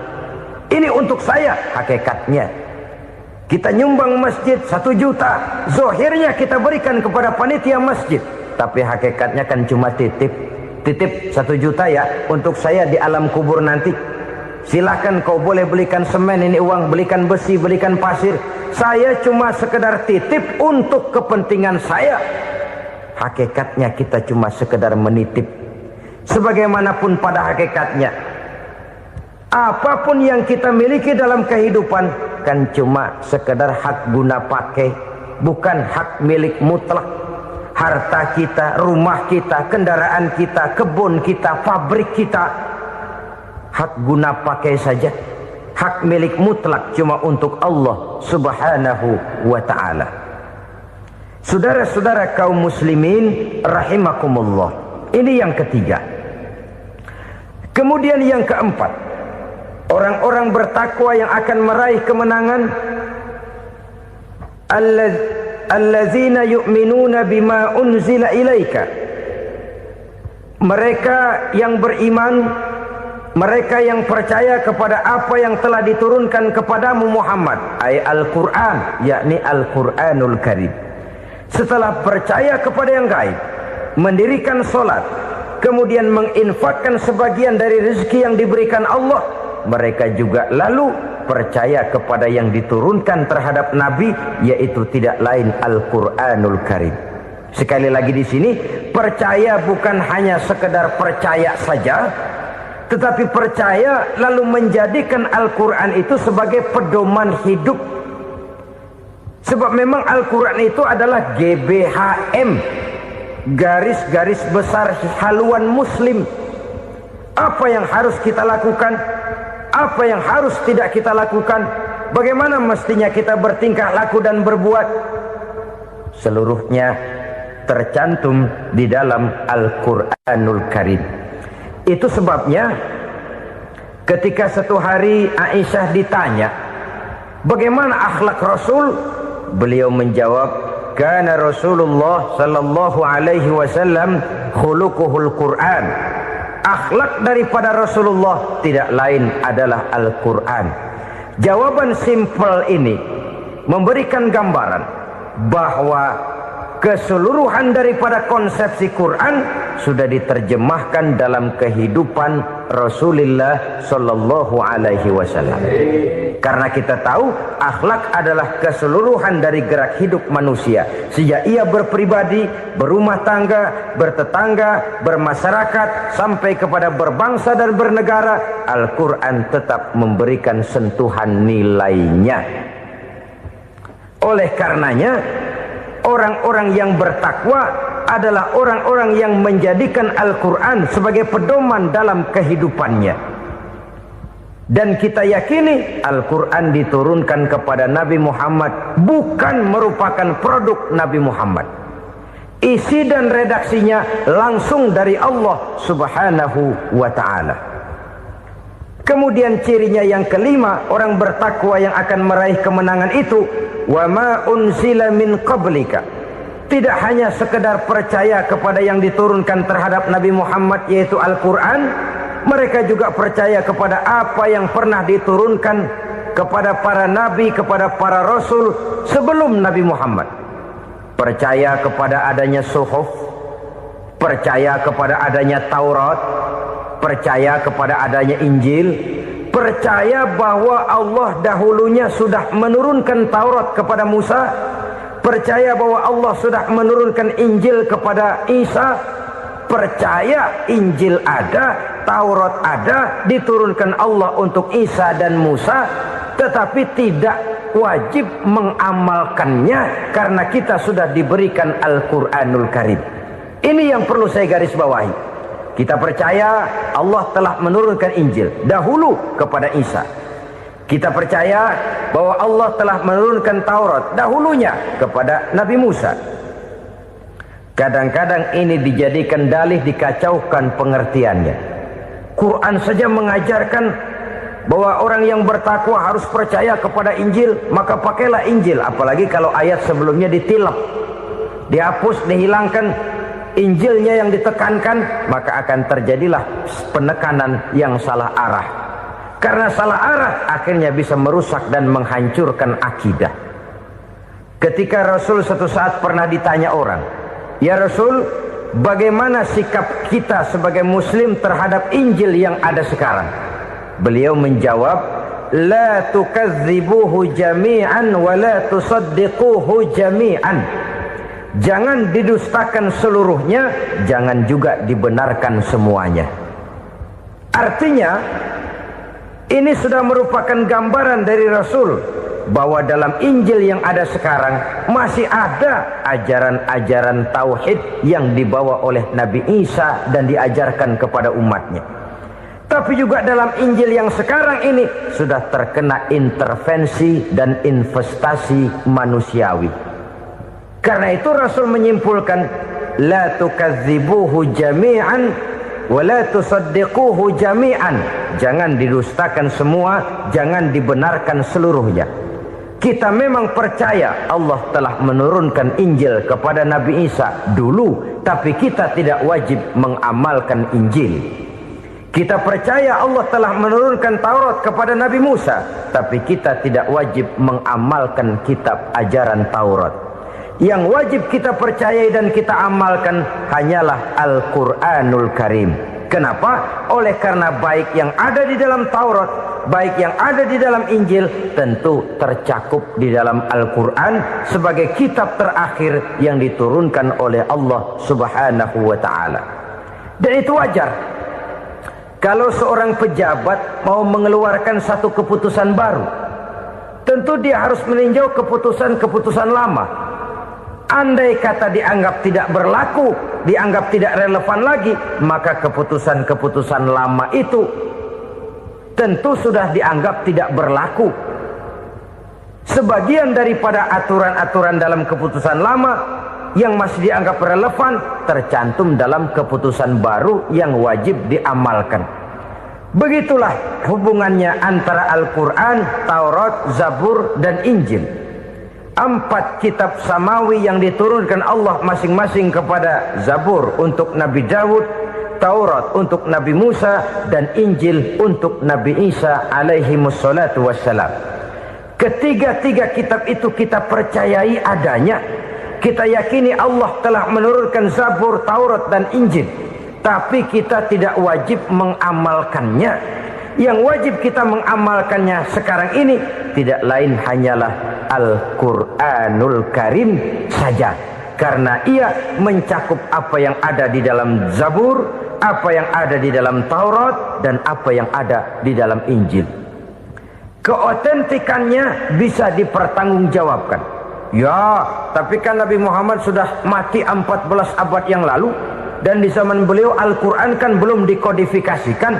A: Ini untuk saya, hakikatnya. Kita nyumbang masjid 1 juta, zahirnya kita berikan kepada panitia masjid, tapi hakikatnya kan cuma titip 1 juta ya, untuk saya di alam kubur nanti. Silahkan kau boleh belikan semen, ini uang, belikan besi, belikan pasir. Saya cuma sekedar titip untuk kepentingan saya. Hakikatnya kita cuma sekedar menitip. Sebagaimanapun pada hakikatnya, apapun yang kita miliki dalam kehidupan kan cuma sekedar hak guna pakai, bukan hak milik mutlak. Harta kita, rumah kita, kendaraan kita, kebun kita, pabrik kita, hak guna pakai saja. Hak milik mutlak cuma untuk Allah subhanahu wa ta'ala. Saudara-saudara kaum muslimin rahimakumullah, ini yang ketiga. Kemudian yang keempat, orang-orang bertakwa yang akan meraih kemenangan, allazina yu'minuna bima unzila ilaika, mereka yang beriman, mereka yang percaya kepada apa yang telah diturunkan kepadamu Muhammad, ay Al-Quran, yakni Al-Quranul Karim. Setelah percaya kepada yang gaib, mendirikan solat, kemudian menginfakkan sebagian dari rezeki yang diberikan Allah, mereka juga lalu percaya kepada yang diturunkan terhadap Nabi, yaitu tidak lain Al-Quranul Karim. Sekali lagi di sini, percaya bukan hanya sekedar percaya saja, tetapi percaya lalu menjadikan Al-Quran itu sebagai pedoman hidup. Sebab memang Al-Quran itu adalah GBHM, garis-garis besar haluan muslim. Apa yang harus kita lakukan, apa yang harus tidak kita lakukan, bagaimana mestinya kita bertingkah laku dan berbuat, seluruhnya tercantum di dalam Al-Quranul Karim. Itu sebabnya ketika satu hari Aisyah ditanya bagaimana akhlak Rasul, beliau menjawab, kana Rasulullah sallallahu alaihi wasallam khuluquhul Quran. Akhlak daripada Rasulullah tidak lain adalah Al-Quran. Jawaban simpel ini memberikan gambaran bahwa keseluruhan daripada konsepsi Quran sudah diterjemahkan dalam kehidupan Rasulullah sallallahu alaihi wasallam. Karena kita tahu akhlak adalah keseluruhan dari gerak hidup manusia. Sejak ia berpribadi, berumah tangga, bertetangga, bermasyarakat, sampai kepada berbangsa dan bernegara, Al-Quran tetap memberikan sentuhan nilainya. Oleh karenanya, orang-orang yang bertakwa adalah orang-orang yang menjadikan Al-Quran sebagai pedoman dalam kehidupannya. Dan kita yakini Al-Quran diturunkan kepada Nabi Muhammad bukan merupakan produk Nabi Muhammad. Isi dan redaksinya langsung dari Allah subhanahu wa ta'ala. Kemudian cirinya yang kelima, orang bertakwa yang akan meraih kemenangan itu, wa ma unzila min qablika. Tidak hanya sekedar percaya kepada yang diturunkan terhadap Nabi Muhammad, yaitu Al-Quran, mereka juga percaya kepada apa yang pernah diturunkan kepada para nabi, kepada para rasul sebelum Nabi Muhammad. Percaya kepada adanya suhuf, percaya kepada adanya Taurat, percaya kepada adanya Injil, percaya bahwa Allah dahulunya sudah menurunkan Taurat kepada Musa, percaya bahwa Allah sudah menurunkan Injil kepada Isa, percaya Injil ada, Taurat ada, diturunkan Allah untuk Isa dan Musa, tetapi tidak wajib mengamalkannya karena kita sudah diberikan Al-Quranul Karim. Ini yang perlu saya garis bawahi. Kita percaya Allah telah menurunkan Injil dahulu kepada Isa. Kita percaya bahwa Allah telah menurunkan Taurat dahulunya kepada Nabi Musa. Kadang-kadang ini dijadikan dalih, dikacaukan pengertiannya. Quran saja mengajarkan bahwa orang yang bertakwa harus percaya kepada Injil, maka pakailah Injil. Apalagi kalau ayat sebelumnya ditilap, dihapus, dihilangkan, Injilnya yang ditekankan, maka akan terjadilah penekanan yang salah arah. Karena salah arah akhirnya bisa merusak dan menghancurkan akidah. Ketika Rasul suatu saat pernah ditanya orang, "Ya Rasul, bagaimana sikap kita sebagai muslim terhadap Injil yang ada sekarang?" Beliau menjawab, "La tukadzibuhu jami'an wa la tusaddiquhu jami'an." Jangan didustakan seluruhnya, jangan juga dibenarkan semuanya. Artinya, ini sudah merupakan gambaran dari Rasul bahwa dalam Injil yang ada sekarang masih ada ajaran-ajaran tauhid yang dibawa oleh Nabi Isa dan diajarkan kepada umatnya. Tapi juga dalam Injil yang sekarang ini sudah terkena intervensi dan investasi manusiawi. Karena itu Rasul menyimpulkan, la tukadzibuhu jami'an wa la tusaddiquhu jami'an. Jangan didustakan semua, jangan dibenarkan seluruhnya. Kita memang percaya Allah telah menurunkan Injil kepada Nabi Isa dulu, tapi kita tidak wajib mengamalkan Injil. Kita percaya Allah telah menurunkan Taurat kepada Nabi Musa, tapi kita tidak wajib mengamalkan kitab ajaran Taurat. Yang wajib kita percayai dan kita amalkan hanyalah Al-Quranul Karim. Kenapa? Oleh karena baik yang ada di dalam Taurat, baik yang ada di dalam Injil, tentu tercakup di dalam Al-Quran sebagai kitab terakhir yang diturunkan oleh Allah Subhanahu wa Ta'ala. Dan itu wajar. Kalau seorang pejabat mau mengeluarkan satu keputusan baru, tentu dia harus meninjau keputusan-keputusan lama. Andai kata dianggap tidak berlaku, dianggap tidak relevan lagi, maka keputusan-keputusan lama itu tentu sudah dianggap tidak berlaku. Sebagian daripada aturan-aturan dalam keputusan lama yang masih dianggap relevan tercantum dalam keputusan baru yang wajib diamalkan. Begitulah hubungannya antara Al-Quran, Taurat, Zabur, dan Injil. 4 kitab samawi yang diturunkan Allah masing-masing kepada Zabur untuk Nabi Daud, Taurat untuk Nabi Musa, dan Injil untuk Nabi Isa alaihi wassalatu wassalam. Ketiga-tiga kitab itu kita percayai adanya. Kita yakini Allah telah menurunkan Zabur, Taurat, dan Injil. Tapi kita tidak wajib mengamalkannya. Yang wajib kita mengamalkannya sekarang ini tidak lain hanyalah Al-Quranul Karim saja. Karena ia mencakup apa yang ada di dalam Zabur, apa yang ada di dalam Taurat, dan apa yang ada di dalam Injil. Keotentikannya bisa dipertanggungjawabkan. Ya, tapi kan Nabi Muhammad sudah mati 14 abad yang lalu, dan di zaman beliau Al-Quran kan belum dikodifikasikan,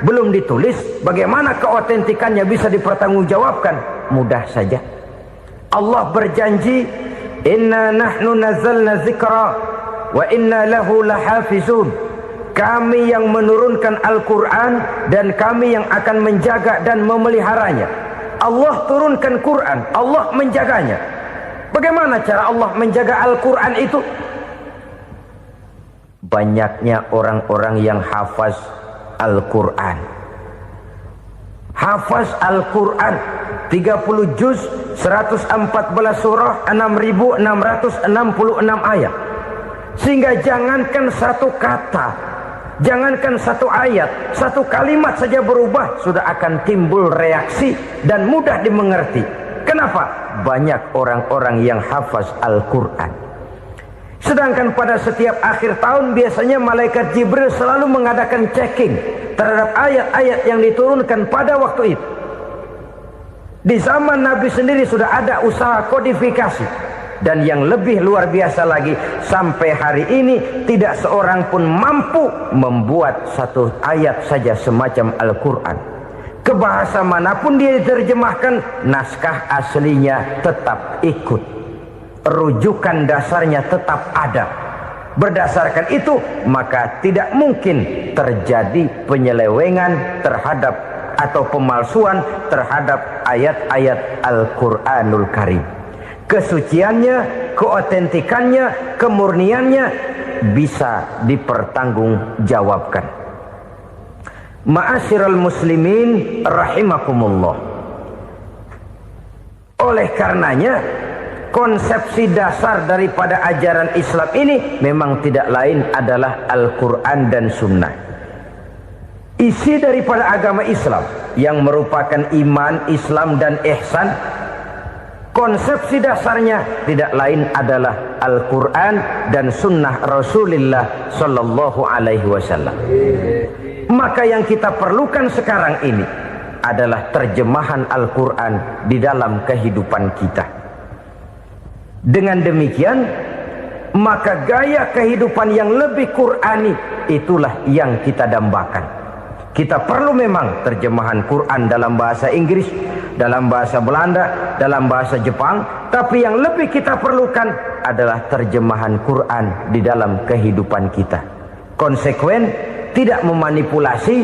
A: belum ditulis. Bagaimana keotentikannya bisa dipertanggungjawabkan? Mudah saja. Allah berjanji, inna nahnu nazzalna dzikra wa inna lahu lahafizun. Kami yang menurunkan Al-Quran dan kami yang akan menjaga dan memeliharanya. Allah turunkan Quran, Allah menjaganya. Bagaimana cara Allah menjaga Al-Quran itu? Banyaknya orang-orang yang hafaz Al-Quran. Hafaz Al-Quran 30 juz, 114 surah, 6.666 ayat. Sehingga jangankan satu kata Jangankan satu ayat, satu kalimat saja berubah sudah akan timbul reaksi dan mudah dimengerti. Kenapa? Banyak orang-orang yang hafaz Al-Quran. Sedangkan pada setiap akhir tahun biasanya malaikat Jibril selalu mengadakan checking terhadap ayat-ayat yang diturunkan pada waktu itu. Di zaman Nabi sendiri sudah ada usaha kodifikasi. Dan yang lebih luar biasa lagi, sampai hari ini tidak seorang pun mampu membuat satu ayat saja semacam Al-Quran. Ke bahasa manapun dia diterjemahkan, naskah aslinya tetap ikut, rujukan dasarnya tetap ada. Berdasarkan itu maka tidak mungkin terjadi penyelewengan terhadap atau pemalsuan terhadap ayat-ayat Al-Quranul Karim. Kesuciannya, keotentikannya, kemurniannya bisa dipertanggungjawabkan. Ma'asyiral muslimin rahimakumullah. Oleh karenanya, konsepsi dasar daripada ajaran Islam ini memang tidak lain adalah Al-Quran dan Sunnah. Isi daripada agama Islam yang merupakan iman, Islam dan ihsan, konsepsi dasarnya tidak lain adalah Al-Quran dan Sunnah Rasulullah Sallallahu Alaihi Wasallam. Maka yang kita perlukan sekarang ini adalah terjemahan Al-Quran di dalam kehidupan kita. Dengan demikian, maka gaya kehidupan yang lebih Qurani itulah yang kita dambakan. Kita perlu memang terjemahan Quran dalam bahasa Inggris, dalam bahasa Belanda, dalam bahasa Jepang, tapi yang lebih kita perlukan adalah terjemahan Quran di dalam kehidupan kita. Konsekuen, tidak memanipulasi,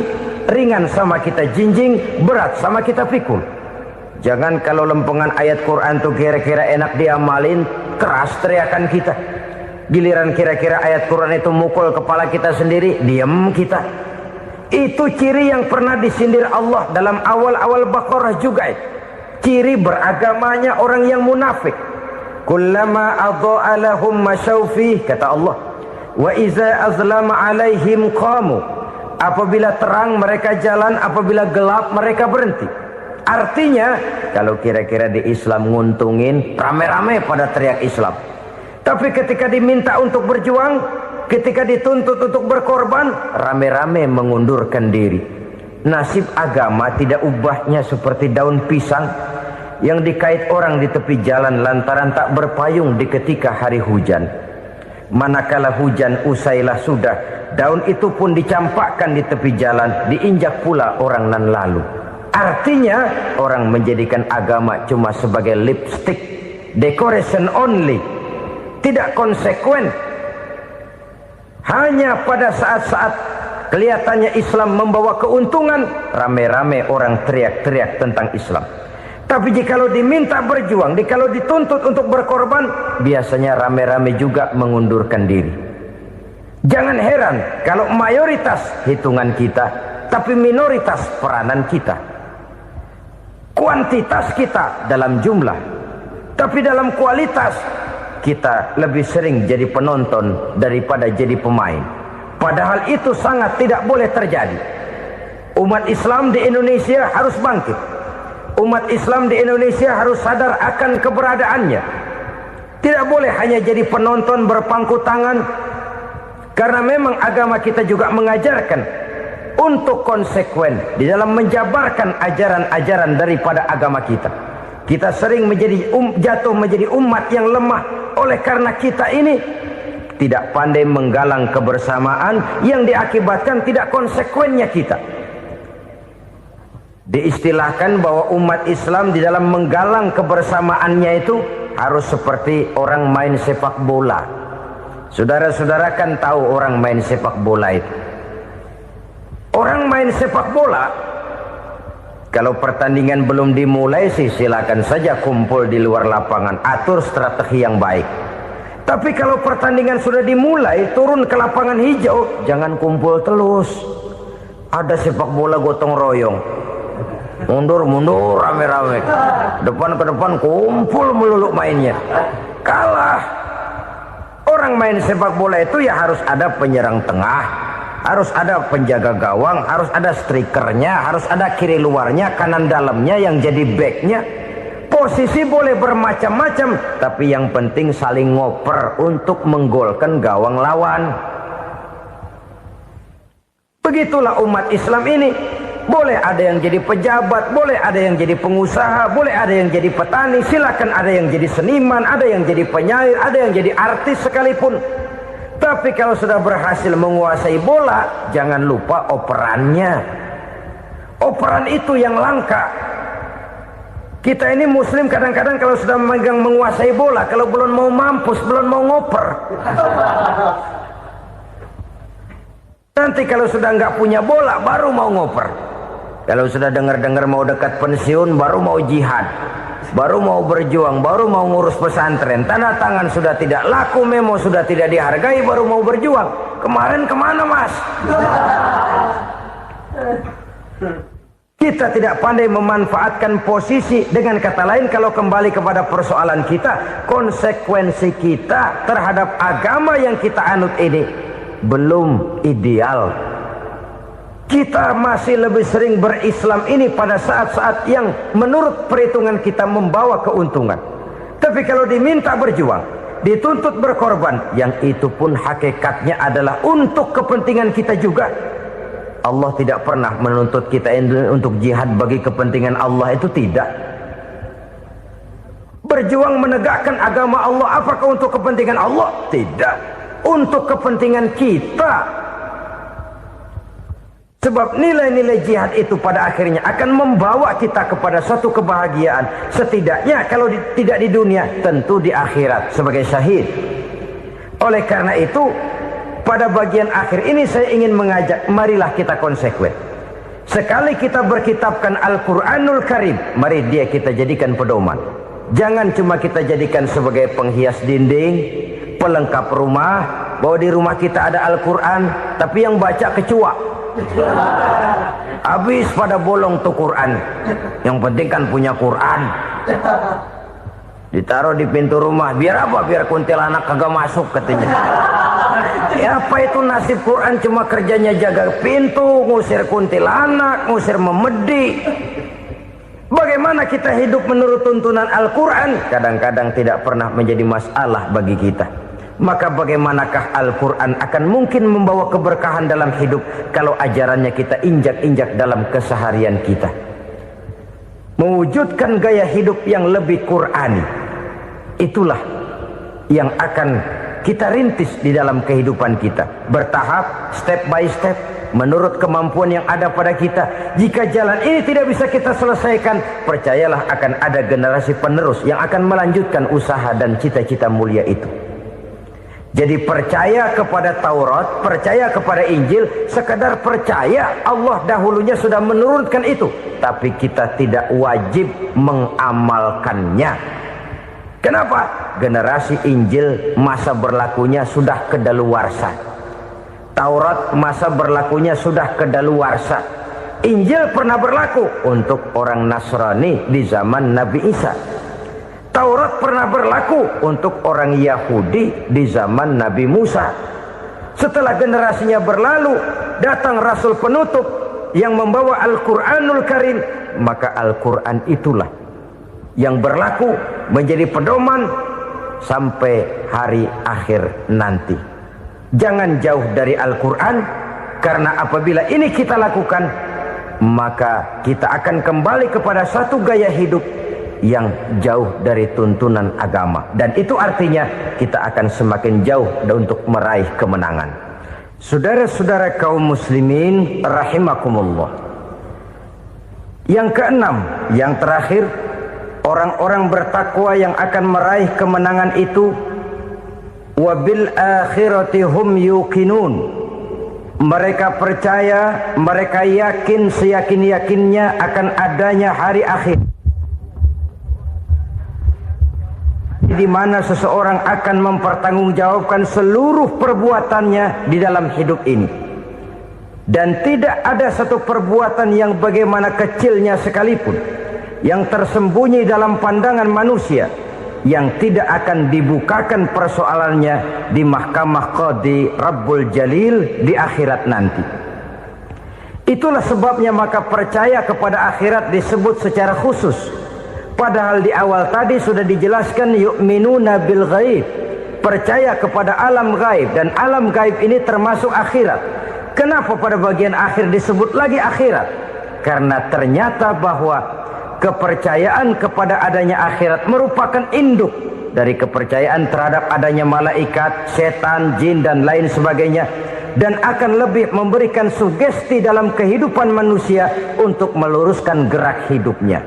A: ringan sama kita jinjing, berat sama kita pikul. Jangan kalau lempengan ayat Quran tuh kira-kira enak diamalin, keras teriakan kita. Giliran kira-kira ayat Quran itu mukul kepala kita sendiri, diam kita. Itu ciri yang pernah disindir Allah dalam awal-awal Baqarah juga. Ciri beragamanya orang yang munafik. Kullama adha'a lahum masyawfih, kata Allah. Wa iza azlama alaihim qamu. Apabila terang mereka jalan, apabila gelap mereka berhenti. Artinya, kalau kira-kira di Islam nguntungin, rame-rame pada teriak Islam. Tapi ketika diminta untuk berjuang, ketika dituntut untuk berkorban, rame-rame mengundurkan diri. Nasib agama tidak ubahnya seperti daun pisang yang dikait orang di tepi jalan lantaran tak berpayung di ketika hari hujan. Manakala hujan usailah sudah, daun itu pun dicampakkan di tepi jalan, diinjak pula orang nan lalu. Artinya orang menjadikan agama cuma sebagai lipstick, decoration only, tidak konsekuen. Hanya pada saat-saat kelihatannya Islam membawa keuntungan, rame-rame orang teriak-teriak tentang Islam. Tapi jikalau diminta berjuang, jikalau dituntut untuk berkorban, biasanya rame-rame juga mengundurkan diri. Jangan heran kalau mayoritas hitungan kita, tapi minoritas peranan kita. Kuantitas kita dalam jumlah, tapi dalam kualitas kita lebih sering jadi penonton daripada jadi pemain. Padahal itu sangat tidak boleh terjadi. Umat Islam di Indonesia harus bangkit. Umat Islam di Indonesia harus sadar akan keberadaannya. Tidak boleh hanya jadi penonton berpangku tangan. Karena memang agama kita juga mengajarkan untuk konsekuen di dalam menjabarkan ajaran-ajaran daripada agama kita. Kita sering jatuh menjadi umat yang lemah oleh karena kita ini tidak pandai menggalang kebersamaan yang diakibatkan tidak konsekuennya kita. Diistilahkan bahwa umat Islam di dalam menggalang kebersamaannya itu harus seperti orang main sepak bola. Saudara-saudara kan tahu orang main sepak bola itu. Orang main sepak bola, kalau pertandingan belum dimulai sih silakan saja kumpul di luar lapangan, atur strategi yang baik. Tapi kalau pertandingan sudah dimulai, turun ke lapangan hijau, jangan kumpul terus. Ada sepak bola gotong royong, mundur-mundur rame-rame, depan ke depan kumpul melulu mainnya. Kalah. Orang main sepak bola itu ya harus ada penyerang tengah, harus ada penjaga gawang, harus ada strikernya, harus ada kiri luarnya, kanan dalamnya yang jadi backnya. Posisi boleh bermacam-macam, tapi yang penting saling ngoper untuk menggolkan gawang lawan. Begitulah umat Islam ini. Boleh ada yang jadi pejabat, boleh ada yang jadi pengusaha, boleh ada yang jadi petani, silakan ada yang jadi seniman, ada yang jadi penyair, ada yang jadi artis sekalipun. Tapi kalau sudah berhasil menguasai bola, jangan lupa operannya. Operan itu yang langka. Kita ini muslim kadang-kadang kalau sudah memegang menguasai bola, kalau belum mau mampus, belum mau ngoper. Nanti kalau sudah nggak punya bola, baru mau ngoper. Kalau sudah dengar-dengar mau dekat pensiun, baru mau jihad, baru mau berjuang, baru mau ngurus pesantren. Tanda tangan sudah tidak laku, memo sudah tidak dihargai, baru mau berjuang. Kemarin kemana, Mas? Kita tidak pandai memanfaatkan posisi. Dengan kata lain, kalau kembali kepada persoalan kita, konsekuensi kita terhadap agama yang kita anut ini belum ideal. Kita masih lebih sering berislam ini pada saat-saat yang menurut perhitungan kita membawa keuntungan. Tapi kalau diminta berjuang, dituntut berkorban, yang itu pun hakikatnya adalah untuk kepentingan kita juga. Allah tidak pernah menuntut kita untuk jihad bagi kepentingan Allah, itu tidak. Berjuang menegakkan agama Allah, apakah untuk kepentingan Allah? Tidak. Untuk kepentingan kita. Sebab nilai-nilai jihad itu pada akhirnya akan membawa kita kepada suatu kebahagiaan. Setidaknya kalau tidak di dunia, tentu di akhirat sebagai syahid. Oleh karena itu, pada bagian akhir ini saya ingin mengajak, marilah kita konsekuen. Sekali kita berkitabkan Al-Quranul Karim, mari dia kita jadikan pedoman. Jangan cuma kita jadikan sebagai penghias dinding, pelengkap rumah, bahwa di rumah kita ada Al-Quran, tapi yang baca kecoa. Habis pada bolong tuh Quran. Yang penting kan punya Quran. Ditaruh di pintu rumah. Biar apa? Biar kuntilanak kagak masuk katanya. Ya, apa itu nasib Quran? Cuma kerjanya jaga pintu, ngusir kuntilanak, ngusir memedi. Bagaimana kita hidup menurut tuntunan Al-Quran? Kadang-kadang tidak pernah menjadi masalah bagi kita. Maka bagaimanakah Al-Quran akan mungkin membawa keberkahan dalam hidup kalau ajarannya kita injak-injak dalam keseharian kita? Mewujudkan gaya hidup yang lebih Qurani, itulah yang akan kita rintis di dalam kehidupan kita. Bertahap, step by step, menurut kemampuan yang ada pada kita. Jika jalan ini tidak bisa kita selesaikan, percayalah akan ada generasi penerus yang akan melanjutkan usaha dan cita-cita mulia itu. Jadi percaya kepada Taurat, percaya kepada Injil, sekedar percaya Allah dahulunya sudah menurunkan itu. Tapi kita tidak wajib mengamalkannya. Kenapa? Generasi Injil masa berlakunya sudah kedaluarsa. Taurat masa berlakunya sudah kedaluarsa. Injil pernah berlaku untuk orang Nasrani di zaman Nabi Isa. Taurat pernah berlaku untuk orang Yahudi di zaman Nabi Musa. Setelah generasinya berlalu, datang Rasul penutup yang membawa Al-Quranul Karim. Maka Al-Quran itulah yang berlaku menjadi pedoman sampai hari akhir nanti. Jangan jauh dari Al-Quran, karena apabila ini kita lakukan, maka kita akan kembali kepada satu gaya hidup yang jauh dari tuntunan agama, dan itu artinya kita akan semakin jauh untuk meraih kemenangan. Saudara-saudara kaum muslimin rahimakumullah, yang keenam, yang terakhir, orang-orang bertakwa yang akan meraih kemenangan itu wabil akhirati hum yuqinun. Mereka percaya, mereka yakin seyakin-yakinnya akan adanya hari akhir, di mana seseorang akan mempertanggungjawabkan seluruh perbuatannya di dalam hidup ini. Dan tidak ada satu perbuatan yang bagaimana kecilnya sekalipun yang tersembunyi dalam pandangan manusia yang tidak akan dibukakan persoalannya di mahkamah Qadi Rabbul Jalil di akhirat nanti. Itulah sebabnya maka percaya kepada akhirat disebut secara khusus. Padahal di awal tadi sudah dijelaskan yu'minuna bil ghaib, percaya kepada alam gaib, dan alam gaib ini termasuk akhirat. Kenapa pada bagian akhir disebut lagi akhirat? Karena ternyata bahwa kepercayaan kepada adanya akhirat merupakan induk dari kepercayaan terhadap adanya malaikat, setan, jin dan lain sebagainya, dan akan lebih memberikan sugesti dalam kehidupan manusia untuk meluruskan gerak hidupnya.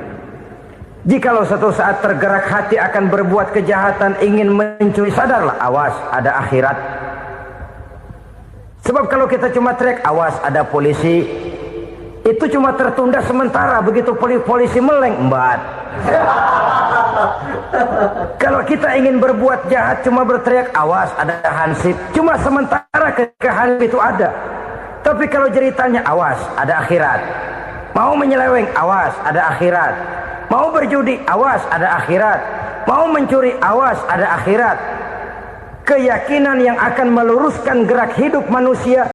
A: Jikalau satu saat tergerak hati akan berbuat kejahatan, ingin mencuri, sadarlah, awas ada akhirat. Sebab kalau kita cuma teriak awas ada polisi, itu cuma tertunda sementara, begitu polisi meleng embat. Kalau kita ingin berbuat jahat cuma berteriak awas ada hansip, cuma sementara hansip itu ada. Tapi kalau ceritanya awas ada akhirat, mau menyeleweng awas ada akhirat, mau berjudi awas ada akhirat, mau mencuri awas ada akhirat. Keyakinan yang akan meluruskan gerak hidup manusia